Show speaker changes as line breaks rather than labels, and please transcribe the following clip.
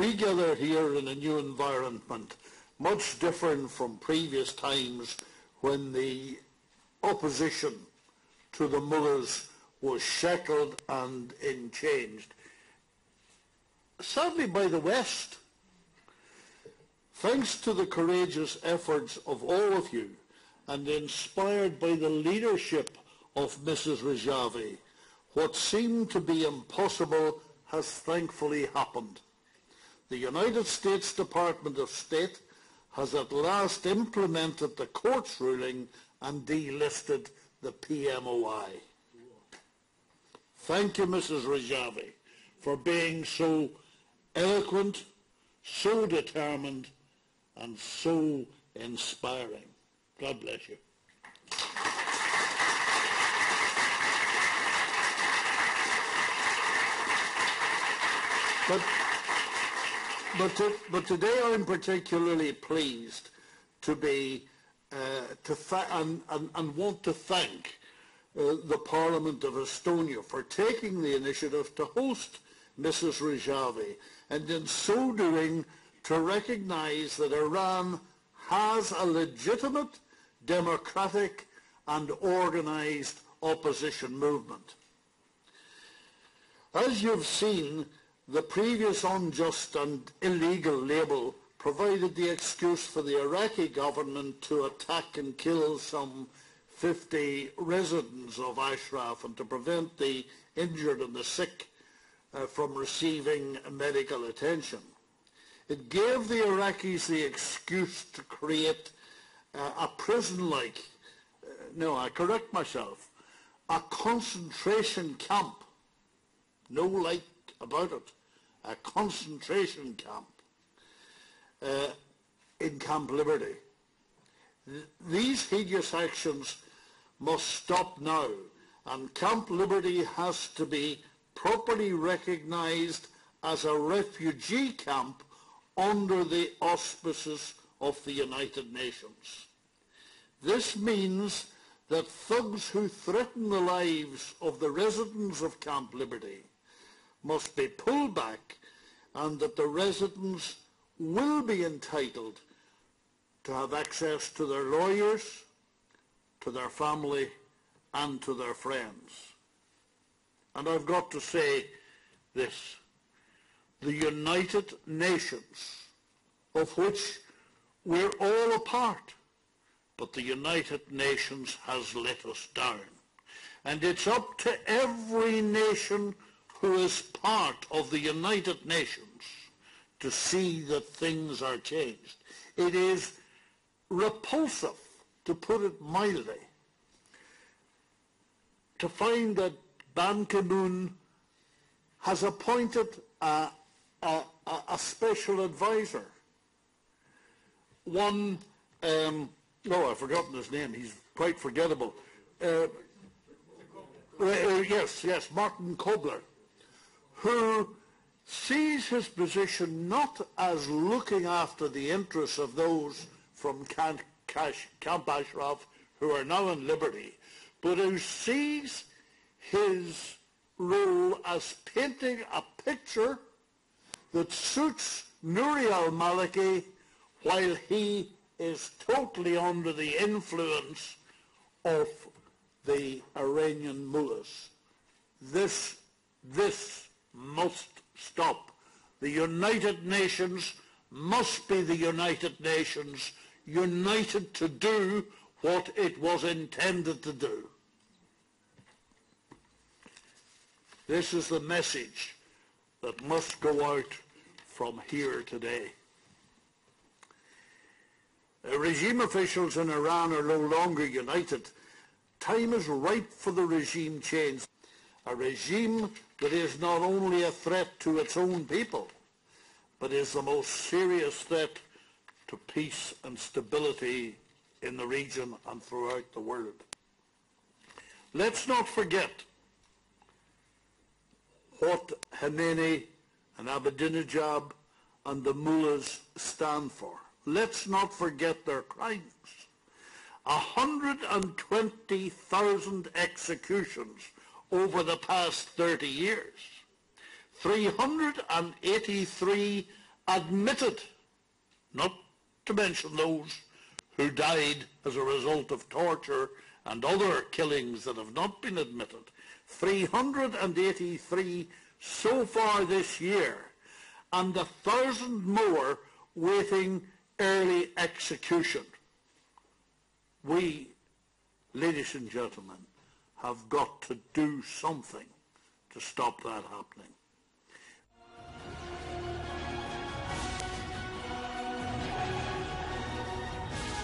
we gather here in a new environment, much different from previous times when the opposition to the mullahs was shackled and enchained, sadly by the West. Thanks to the courageous efforts of all of you and inspired by the leadership of Mrs. Rajavi, what seemed to be impossible has thankfully happened. The United States Department of State has at last implemented the court's ruling and delisted the PMOI. Thank you, Mrs. Rajavi, for being so eloquent, so determined, and so inspiring. God bless you. But today I'm particularly pleased to be and want to thank the Parliament of Estonia for taking the initiative to host Mrs. Rajavi, and in so doing to recognise that Iran has a legitimate, democratic and organised opposition movement. As you've seen, the previous unjust and illegal label provided the excuse for the Iraqi government to attack and kill some 50 residents of Ashraf and to prevent the injured and the sick from receiving medical attention. It gave the Iraqis the excuse to create a prison-like, no, I correct myself, a concentration camp, no like about it, a concentration camp in Camp Liberty. These hideous actions must stop now, and Camp Liberty has to be properly recognised as a refugee camp under the auspices of the United Nations. This means that thugs who threaten the lives of the residents of Camp Liberty must be pulled back, and that the residents will be entitled to have access to their lawyers, to their family, and to their friends. And I've got to say this: the United Nations, of which we're all a part, but the United Nations has let us down. And it's up to every nation who is part of the United Nations to see that things are changed. It is repulsive, to put it mildly, to find that Ban Ki-moon has appointed a special advisor. One, I've forgotten his name, he's quite forgettable. Yes, Martin Kobler, who sees his position not as looking after the interests of those from Camp Ashraf who are now in liberty, but who sees his role as painting a picture that suits Nouri al-Maliki while he is totally under the influence of the Iranian mullahs. This must stop. The United Nations must be the United Nations, united to do what it was intended to do. This is the message that must go out from here today. Regime officials in Iran are no longer united. Time is ripe for the regime change. A regime that is not only a threat to its own people, but is the most serious threat to peace and stability in the region and throughout the world. Let's not forget what Khomeini and Ahmadinejad and the mullahs stand for. Let's not forget their crimes. 120,000 executions over the past 30 years. 383 admitted, not to mention those who died as a result of torture and other killings that have not been admitted, 383 so far this year, and 1,000 more waiting early execution. We, ladies and gentlemen, have got to do something to stop that happening.